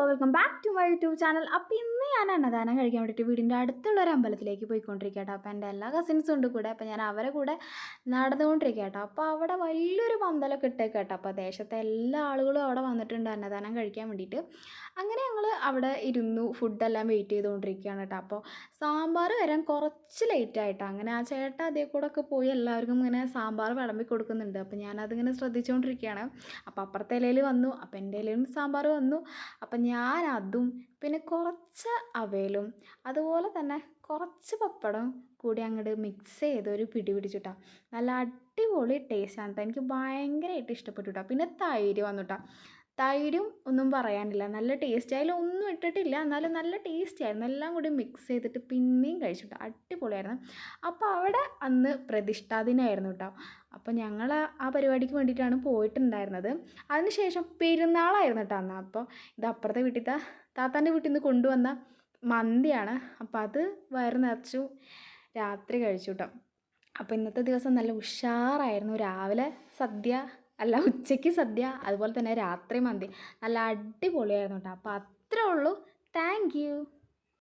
Welcome back to my YouTube channel. അപ്പോൾ ഇന്ന് ഞാൻ അന്നദാനം കഴിക്കാൻ വേണ്ടിയിട്ട് വീടിൻ്റെ അടുത്തുള്ള ഒരു അമ്പലത്തിലേക്ക് പോയിക്കൊണ്ടിരിക്കുക കേട്ടോ. അപ്പോൾ എൻ്റെ എല്ലാ കസിൻസും ഉണ്ട് കൂടെ. അപ്പോൾ ഞാൻ അവരെ കൂടെ നടന്നുകൊണ്ടിരിക്കുക കേട്ടോ. അപ്പോൾ അവിടെ വലിയൊരു പന്തലൊക്കെ ഇട്ടേക്ക് കേട്ടോ. അപ്പോൾ ദേശത്തെ എല്ലാ ആളുകളും അവിടെ വന്നിട്ടുണ്ട് അന്നദാനം കഴിക്കാൻ വേണ്ടിയിട്ട്. അങ്ങനെ ഞങ്ങൾ അവിടെ ഇരുന്നു ഫുഡെല്ലാം വെയിറ്റ് ചെയ്തുകൊണ്ടിരിക്കുകയാണ് കേട്ടോ. അപ്പോൾ സാമ്പാർ വരാൻ കുറച്ച് ലേറ്റ് ആയിട്ടോ. അങ്ങനെ ആ ചേട്ടൻ അതേ കൂടെ ഒക്കെ പോയി എല്ലാവർക്കും ഇങ്ങനെ സാമ്പാർ വിളമ്പി കൊടുക്കുന്നുണ്ട്. അപ്പോൾ ഞാനതിങ്ങനെ ശ്രദ്ധിച്ചുകൊണ്ടിരിക്കുകയാണ്. അപ്പോൾ അപ്പുറത്തെ ഇലയിൽ വന്നു, അപ്പോൾ എൻ്റെ ഇലയിലും സാമ്പാർ വന്നു. അപ്പം ഞാൻ അതും പിന്നെ കുറച്ച് അവലും അതുപോലെ തന്നെ കുറച്ച് പപ്പടം കൂടി അങ്ങോട്ട് മിക്സ് ചെയ്ത് ഒരു പിടി പിടിച്ചിട്ടാ. നല്ല അടിപൊളി ടേസ്റ്റാണ് കേട്ടോ. എനിക്ക് ഭയങ്കരമായിട്ട് ഇഷ്ടപ്പെട്ടു കേട്ടോ. പിന്നെ തൈര് വന്നു കേട്ടോ. തൈരും ഒന്നും പറയാനില്ല, നല്ല ടേസ്റ്റ്. അതിലൊന്നും ഇട്ടിട്ടില്ല, എന്നാലും നല്ല ടേസ്റ്റി ആയിരുന്നു. എല്ലാം കൂടി മിക്സ് ചെയ്തിട്ട് പിന്നെയും കഴിച്ചിട്ട് അടിപൊളിയായിരുന്നു. അപ്പോൾ അവിടെ അന്ന് പ്രതിഷ്ഠാ ദിനമായിരുന്നു കേട്ടോ. അപ്പോൾ ഞങ്ങൾ ആ പരിപാടിക്ക് വേണ്ടിയിട്ടാണ് പോയിട്ടുണ്ടായിരുന്നത്. അതിനുശേഷം പെരുന്നാളായിരുന്നു കേട്ടോ അന്ന്. അപ്പോൾ ഇത് അപ്പുറത്തെ വീട്ടിലത്തെ താത്താൻ്റെ വീട്ടിൽ നിന്ന് കൊണ്ടുവന്ന മന്തിയാണ്. അപ്പോൾ അത് വയറ് നിറച്ചു രാത്രി കഴിച്ചു കേട്ടോ. അപ്പോൾ ഇന്നത്തെ ദിവസം നല്ല ഉഷാറായിരുന്നു. രാവിലെ സദ്യ, അല്ല ഉച്ചയ്ക്ക് സദ്യ, അതുപോലെ തന്നെ രാത്രി മന്തി. നല്ല അടിപൊളിയായിരുന്നു കേട്ടോ. അപ്പോൾ അത്രേ ഉള്ളൂ. Thank you.